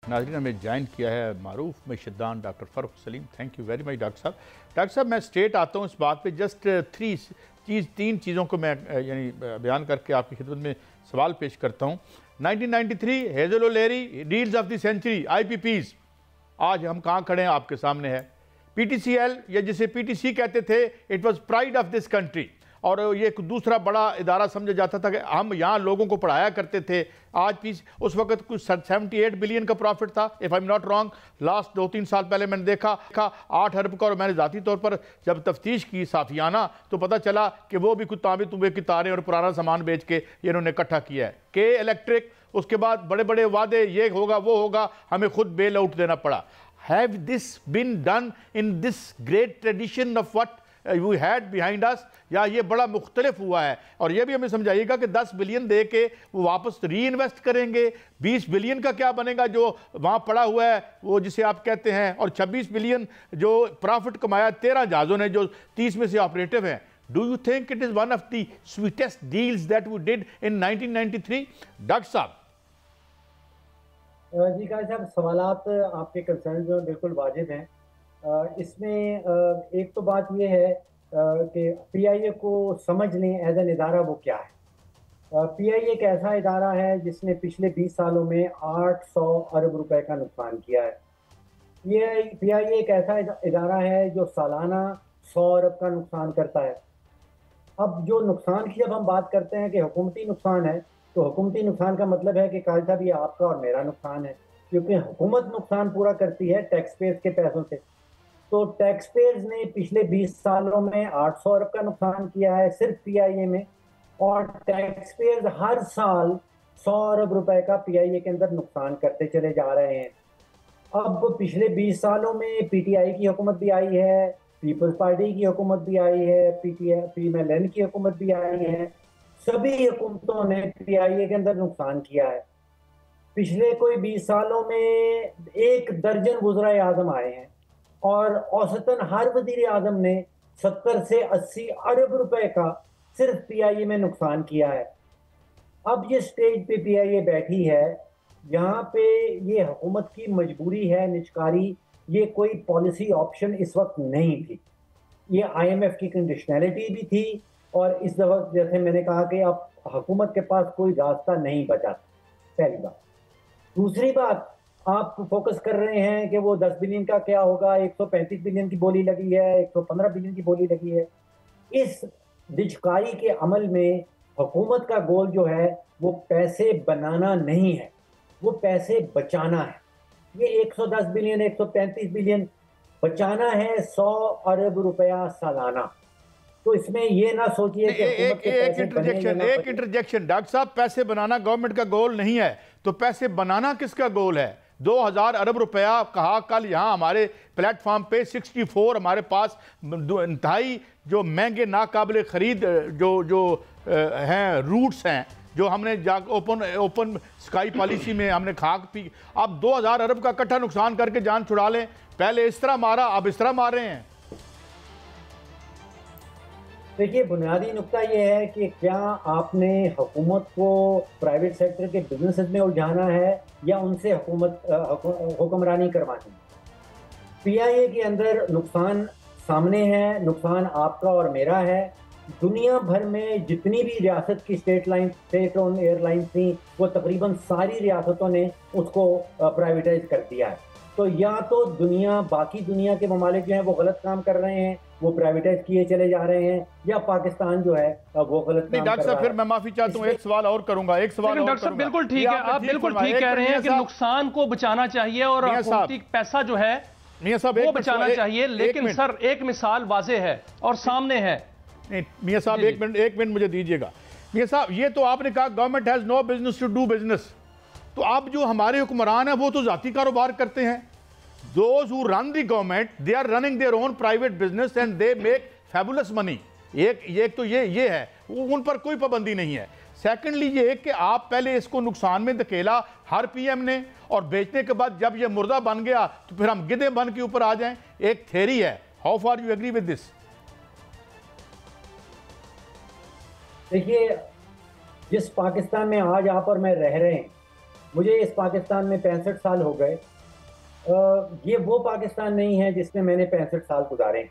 नाज़रीन हमें ज्वाइन किया है मारूफ मशदान doctor Farooq Saleem. Thank you very much doctor साहब। डॉक्टर साहब मैं स्ट्रेट आता हूँ इस बात पे, जस्ट तीन चीज़ों को मैं यानी बयान करके आपकी खिदमत में सवाल पेश करता हूँ। 1993 Hazel O'Leary deals of the century IPPs, आज हम कहाँ खड़े हैं आपके सामने है। PTCL या जिसे PTC कहते थे, it was pride of this country, और ये एक दूसरा बड़ा इदारा समझा जाता था कि हम यहाँ लोगों को पढ़ाया करते थे। आज भी उस वक्त कुछ 78 बिलियन का प्रॉफिट था, if I am not wrong. Last 2-3 साल पहले मैंने देखा 8 अरब का, और मैंने ज़ाती तौर पर जब तफ्तीश की साफियाना तो पता चला कि वो भी कुछ ताबे तुबे की तारें और पुराना सामान बेच के ये इन्होंने इकट्ठा किया है। के इलेक्ट्रिक, उसके बाद बड़े बड़े वादे, ये होगा वो होगा, हमें खुद बेल आउट देना पड़ा। Have this been done in this great tradition of what we had behind us, या ये बड़ा मुख्तलिफ हुआ है? और ये भी हमें समझाइएगा कि 10 बिलियन दे के वो वापस री इन्वेस्ट करेंगे, 20 बिलियन का क्या बनेगा जो वहाँ पड़ा हुआ है वो जिसे आप कहते हैं, और 26 बिलियन जो प्रॉफिट कमाया 13 जहाज़ों ने जो 30 में से ऑपरेटिव हैं। Do you think it is one of the sweetest deals that we did in 1993? Doctor साहब। जी काजी साहब, सवालात आपके कंसर्न जो बिल्कुल वाजिब हैं। इसमें एक तो बात यह है कि PIA को समझ लें एज एन इदारा वो क्या है। PIA एक ऐसा इदारा है जिसने पिछले 20 सालों में 800 अरब रुपए का नुकसान किया है। ये PIA एक ऐसा इदारा है जो सालाना 100 अरब का नुकसान करता है। अब जो नुकसान की जब हम बात करते हैं कि हुकूमती नुकसान है, तो हुकूमती नुकसान का मतलब है कि काजी साहब ये आपका और मेरा नुकसान है, क्योंकि हुकूमत नुकसान पूरा करती है टैक्स पेयर्स के पैसों से। तो टैक्स पेयर्स ने पिछले 20 सालों में 800 अरब का नुकसान किया है सिर्फ PIA में, और टैक्स पेयर्स हर साल 100 अरब रुपए का PIA के अंदर नुकसान करते चले जा रहे हैं। अब पिछले 20 सालों में PTI की हुकूमत भी आई है, पीपल्स पार्टी की हुकूमत भी आई है, PMLN की हुकूमत भी आई है। सभी हुकूमतों ने PIA के अंदर नुकसान किया है। पिछले कोई 20 सालों में 1 दर्जन वज़ीर आज़म आए हैं, और औसतन हर वज़ीर आज़म ने 70 से 80 अरब रुपए का सिर्फ PIA में नुकसान किया है। अब ये स्टेज पे PIA बैठी है, यहाँ पे ये हुकूमत की मजबूरी है निचकारी, ये कोई पॉलिसी ऑप्शन इस वक्त नहीं थी। ये IMF की कंडीशनैलिटी भी थी, और इस वक्त जैसे मैंने कहा कि अब हुकूमत के पास कोई रास्ता नहीं बचा। पहली बात। दूसरी बात, आप फोकस कर रहे हैं कि वो 10 बिलियन का क्या होगा, 135 बिलियन की बोली लगी है, 115 बिलियन की बोली लगी है। इस दिचकारी के अमल में हुकूमत का गोल जो है वो पैसे बनाना नहीं है, वो पैसे बचाना है। ये 110 बिलियन 135 बिलियन बचाना है, 100 अरब रुपया सालाना। तो इसमें ये ना सोचिए कि एक इंटरजेक्शन डॉक्टर साहब, पैसे बनाना गवर्नमेंट का गोल नहीं है, तो पैसे बनाना किसका गोल है? 2000 अरब रुपया कहा कल यहाँ हमारे प्लेटफॉर्म पे 64 हमारे पास इंतहाई जो महंगे नाकाबिल ख़रीद जो हैं रूट्स हैं, जो हमने ओपन स्काई पॉलिसी में हमने खाक पी। अब 2000 अरब का इकट्ठा नुकसान करके जान छुड़ा लें। पहले इस तरह मारा, अब इस तरह मार रहे हैं। देखिए, बुनियादी नुक्ता ये है कि क्या आपने हुकूमत को प्राइवेट सेक्टर के बिजनेसेस में उलझाना है या उनसे हुक्मरानी करवानी है। PIA के अंदर नुकसान सामने है, नुकसान आपका और मेरा है। दुनिया भर में जितनी भी रियासत की स्टेट ओन एयरलाइंस थी, वो तकरीबन सारी रियासतों ने उसको प्राइवेटाइज कर दिया है। तो या तो बाकी दुनिया के ममालिक जो हैं वो गलत काम कर रहे हैं, वो प्राइवेटाइज किए चले जा रहे हैं, या पाकिस्तान जो है वो गलत काम डॉक्टर साहब, फिर मैं माफी चाहता हूँ, एक सवाल और करूंगा। डॉक्टर साहब बिल्कुल ठीक है, आप बिल्कुल ठीक कह रहे हैं कि नुकसान को बचाना चाहिए और पैसा जो है वो बचाना चाहिए, लेकिन सर एक मिसाल वाज़ेह है और सामने है। मियां साहब एक मिनट मुझे दीजिएगा। मियां साहब, ये तो आपने कहा government has no business to do business, तो अब जो हमारे हुक्मरान हैं वो तो जाती कारोबार करते हैं। Those who run the government, they are running their own private business and they make fabulous money. एक तो ये है, उन पर कोई पाबंदी नहीं है। सेकेंडली ये है कि आप पहले इसको नुकसान में धकेला हर PM ने, और बेचने के बाद जब ये मुर्दा बन गया तो फिर हम गिद्धे बन के ऊपर आ जाएं। एक थ्योरी है, how far you agree with this? देखिए, जिस पाकिस्तान में आज आप और मैं रह रहे हैं, مجھے اس پاکستان میں 65 سال ہو گئے. یہ وہ پاکستان نہیں ہے جس میں میں نے 65 سال گزارے.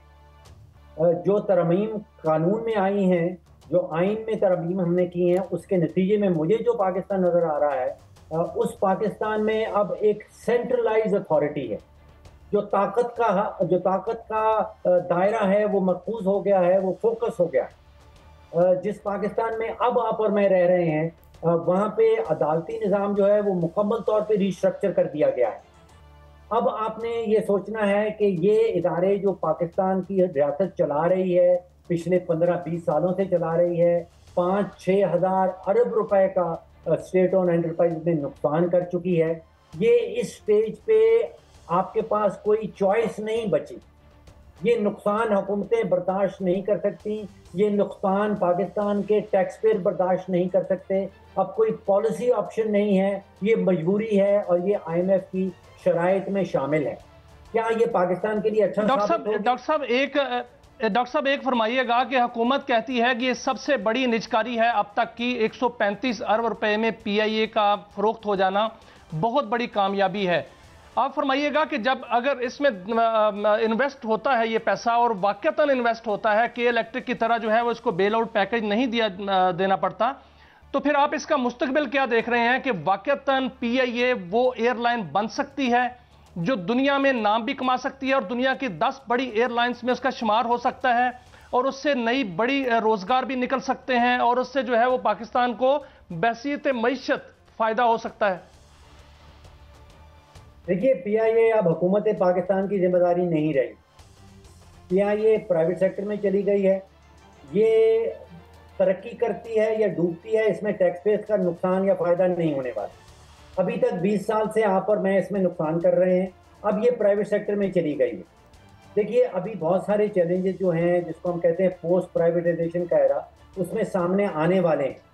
جو ترمیم قانون میں آئی ہیں, جو آئین میں ترمیم ہم نے کی ہیں, اس کے نتیجے میں مجھے جو پاکستان نظر آ رہا ہے, اس پاکستان میں اب ایک سینٹرلائز اتھارٹی ہے. جو طاقت کا دائرہ ہے وہ محفوظ ہو گیا ہے, وہ فوکس ہو گیا ہے. جس پاکستان میں اب آپ اور میں رہ رہے ہیں, وہاں پہ عدالتی نظام جو ہے وہ مکمل طور پہ ریسٹرکچر کر دیا گیا ہے. اب آپ نے یہ سوچنا ہے کہ یہ ادارے جو پاکستان کی ریاست چلا رہی ہے, پچھلے 15-20 سالوں سے چلا رہی ہے, 5-6 ہزار ارب روپے کا اسٹیٹ اون انٹرپرائز میں نقصان کر چکی ہے. یہ اس سٹیج پہ آپ کے پاس کوئی چوائس نہیں بچی. یہ نقصان حکومتیں برداشت نہیں کر سکتی, یہ نقصان پاکستان کے ٹیکس پیئر برداشت نہیں کر سکتے. اب کوئی پالیسی آپشن نہیں ہے, یہ مجبوری ہے, اور یہ IMF کی شرائط میں شامل ہے. کیا یہ پاکستان کے لیے اچھا ثابت ہوگا؟ ڈاکٹر صاحب ایک فرمائیے گا کہ حکومت کہتی ہے کہ یہ سب سے بڑی نجکاری ہے اب تک کی, 135 ارب روپے میں PIA کا فروخت ہو جانا بہت بڑی کامیابی ہے. آپ فرمائیے گا کہ جب اگر اس میں انویسٹ ہوتا ہے یہ پیسہ, اور واقعتاً انویسٹ ہوتا ہے کہ الیکٹرک کی طرح جو ہے وہ اس کو بیل آؤٹ پیکج نہیں دینا پڑتا, تو پھر آپ اس کا مستقبل کیا دیکھ رہے ہیں کہ واقعتاً PIA وہ ایئر لائن بن سکتی ہے جو دنیا میں نام بھی کما سکتی ہے, اور دنیا کی 10 بڑی ایئر لائنز میں اس کا شمار ہو سکتا ہے, اور اس سے نئی بڑی روزگار بھی نکل سکتے ہیں, اور اس سے جو ہے وہ پاکستان کو بحیثیت معیشت فائدہ ہو سکتا ہے؟ دیکھیے, PIA اب حکومت پاکستان کی ذمہ داری نہیں رہی. PIA پرائیویٹ سیکٹر میں چلی گئی ہے. یہ ترقی کرتی ہے یا ڈوبتی ہے, اس میں ٹیکس پیئرز کا نقصان یا فائدہ نہیں ہونے والا. ابھی تک 20 سال سے آپ اور میں اس میں نقصان کر رہے ہیں, اب یہ پرائیویٹ سیکٹر میں چلی گئی ہے. دیکھیے, ابھی بہت سارے چیلنجز جو ہیں جس کو ہم کہتے ہیں پوسٹ پرائیویٹائزیشن کا ایرا, اس میں سامنے آنے والے ہیں.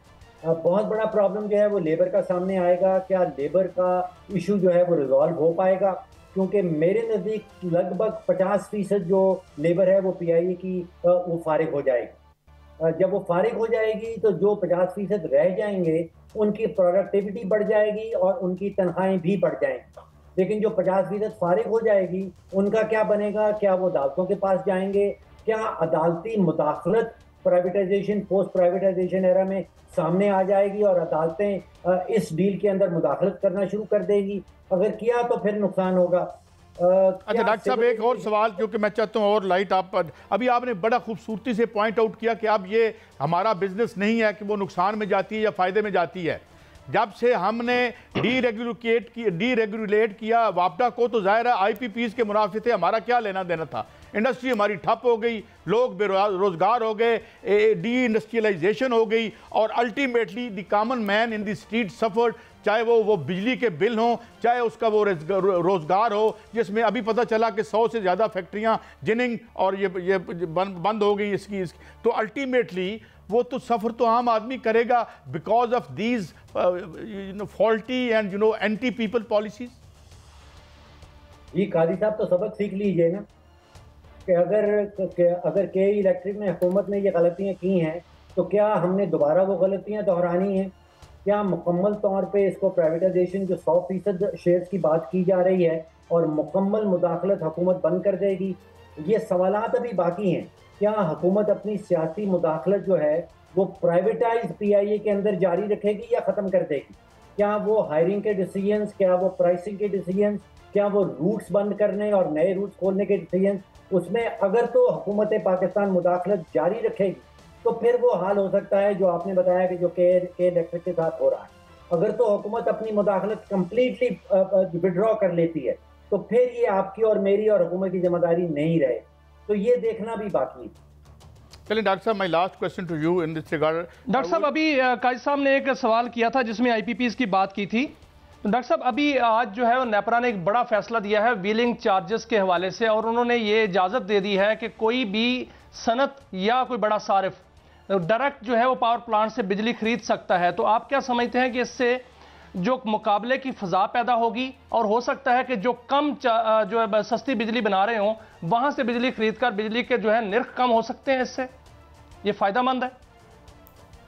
بہت بڑا پرابلم جو ہے وہ لیبر کا سامنے آئے گا. کیا لیبر کا ایشو جو ہے وہ ریزالو ہو پائے گا؟ کیونکہ میرے نزدیک لگ بھگ 50% جو لیبر ہے وہ PIA کی وہ فارغ ہو جائے گی. جب وہ فارغ ہو جائے گی تو جو 50% رہ جائیں گے ان کی پروڈکٹیوٹی بڑھ جائے گی اور ان کی تنخواہیں بھی بڑھ جائیں گی. لیکن جو 50% فارغ ہو جائے گی ان کا کیا بنے گا؟ کیا وہ عدالتوں کے پاس جائیں گے؟ کیا عدالتی مداخلت پرائیویٹائزیشن پوسٹ پرائیویٹائزیشن ایرا میں سامنے آ جائے گی اور عدالتیں اس ڈیل کے اندر مداخلت کرنا شروع کر دے گی؟ اگر کیا تو پھر نقصان ہوگا. اچھا ڈاکٹر صاحب, ایک اور سوال کیونکہ میں چاہتا ہوں اور لائٹ آپ پر, ابھی آپ نے بڑا خوبصورتی سے پوائنٹ آؤٹ کیا کہ اب یہ ہمارا بزنس نہیں ہے کہ وہ نقصان میں جاتی ہے یا فائدے میں جاتی ہے. جب سے ہم نے ڈی ریگولیٹ کیا وابڈا کو, تو ظاہر ہے IPPs کے منافع تھے, ہمارا کیا لینا دینا تھا. انڈسٹری ہماری ٹھپ ہو گئی, لوگ بے روزگار ہو گئے, ڈی انڈسٹریلائزیشن ہو گئی, اور ultimately the common man in the street suffered. چاہے وہ بجلی کے بل ہوں, چاہے اس کا وہ روزگار ہو, جس میں ابھی پتہ چلا کہ 100 سے زیادہ فیکٹریاں جننگ اور یہ بند ہو گئی اس کی. تو الٹیمیٹلی وہ تو سفر تو عام آدمی کرے گا because of these faulty and anti people policies. جی قاضی صاحب, تو سبق سیکھ لیجئے نا کہ اگر KE الیکٹرک نے حکومت نے یہ غلطیاں کی ہیں تو کیا ہم نے دوبارہ وہ غلطیاں دہرانی ہیں؟ کیا مکمل طور پہ اس کو پرائیویٹائزیشن جو 100% شیئرز کی بات کی جا رہی ہے اور مکمل مداخلت حکومت بند کر دے گی؟ یہ سوالات ابھی باقی ہیں. کیا حکومت اپنی سیاسی مداخلت جو ہے وہ پرائیویٹائز PIA کے اندر جاری رکھے گی یا ختم کر دے گی؟ کیا وہ ہائرنگ کے ڈیسیجنز, کیا وہ پرائسنگ کے ڈیسیجنز, کیا وہ روٹس بند کرنے اور نئے روٹس کھولنے کے ڈیسیجنز, اس میں اگر تو حکومت پاکستان مداخلت جاری رکھے گی تو پھر وہ حال ہو سکتا ہے جو آپ نے بتایا کہ جو KE الیکٹرک کے ساتھ ہو رہا ہے. اگر تو حکومت اپنی مداخلت کمپلیٹلی وڈرا کر لیتی ہے تو پھر یہ آپ کی اور میری اور حکومت کی ذمہ داری نہیں رہے. تو یہ دیکھنا بھی باقی ہے. چلیں ڈاکٹر صاحب, my last question to you in this regard. Doctor صاحب, ابھی قاضی صاحب نے ایک سوال کیا تھا جس میں IPPs کی بات کی تھی. ڈاکٹر صاحب, ابھی آج جو ہے نیپرا نے ایک بڑا فیصلہ دیا ہے ویلنگ چارجز کے حوالے سے, اور انہوں نے یہ اجازت دے دی ہے کہ کوئی بھی صنعت یا کوئی بڑا صارف ڈائریکٹ جو ہے وہ پاور پلانٹ سے بجلی خرید سکتا ہے. تو آپ کیا سمجھتے ہیں کہ اس سے جو مقابلے کی فضا پیدا ہوگی, اور ہو سکتا ہے کہ جو کم جو ہے سستی بجلی بنا رہے ہوں وہاں سے بجلی خرید کر بجلی کے جو ہے نرخ کم ہو سکتے ہیں, اس سے یہ فائدہ مند ہے؟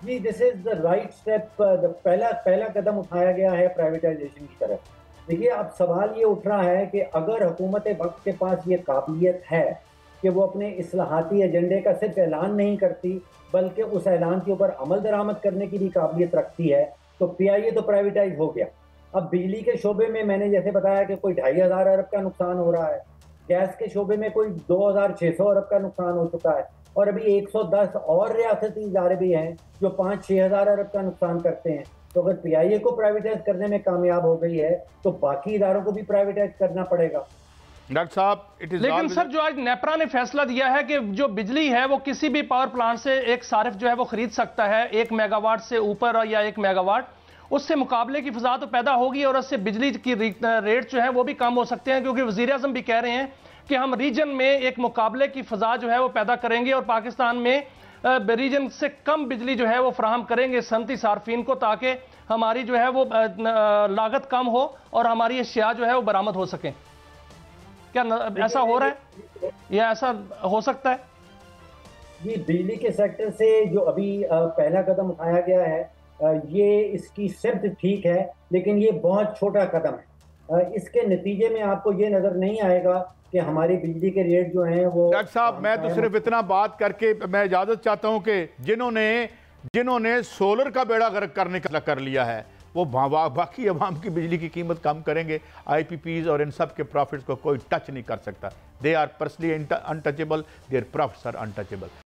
जी, this is the right step. पहला कदम उठाया गया है प्राइवेटाइजेशन की तरफ। देखिए, अब सवाल ये उठ रहा है कि अगर हुकूमत वक्त के पास ये काबिलियत है कि वो अपने इस्लाहाती एजेंडे का सिर्फ ऐलान नहीं करती बल्कि उस ऐलान के ऊपर अमल दरामद करने की भी काबिलियत रखती है, तो पीआईए तो प्राइवेटाइज हो गया। अब बिजली के शोबे में मैंने जैसे बताया कि कोई 2,500 अरब का नुकसान हो रहा है, गैस के शोबे में कोई 2,600 अरब का नुकसान हो चुका है, और अभी 110 और रियासती इदारे भी हैं जो 5-6 हज़ार अरब का नुकसान करते हैं। तो अगर पीआईए को प्राइवेटाइज करने में कामयाब हो गई है तो बाकी इदारों को भी प्राइवेटाइज करना पड़ेगा। डॉक्टर साहब, लेकिन सर, जो आज नेपरा ने फैसला दिया है कि जो बिजली है वो किसी भी पावर प्लांट से एक सारिफ जो है वो खरीद सकता है 1 मेगावाट से ऊपर या 1 मेगावाट, उससे मुकाबले की फिजा तो पैदा होगी और उससे बिजली की रेट जो है वो भी कम हो सकते हैं, क्योंकि वजीर आज़म भी कह रहे हैं कि हम रीजन में एक मुकाबले की फिजा जो है वो पैदा करेंगे और पाकिस्तान में रीजन से कम बिजली जो है वो फराहम करेंगे सनती सार्फिन को, ताकि हमारी जो है वो लागत कम हो और हमारी अशिया जो है वो बरामद हो सकें। क्या ऐसा हो रहा है या ऐसा हो सकता है? जी, बिजली के सेक्टर से जो अभी पहला कदम उठाया गया है, ये इसकी सिर्फ ठीक है, लेकिन ये बहुत छोटा कदम है। इसके नतीजे में आपको ये नजर नहीं आएगा कि हमारी बिजली के रेट जो हैं वो। डॉक्टर साहब, मैं तो सिर्फ इतना बात करके मैं इजाजत चाहता हूं कि जिन्होंने सोलर का बेड़ा गर्क करने का कर लिया है वो बाकी अवाम की बिजली की कीमत कम करेंगे। आईपीपीज और इन सब के प्रॉफिट्स को कोई टच नहीं कर सकता। They are personally untouchable, their profits are untouchable.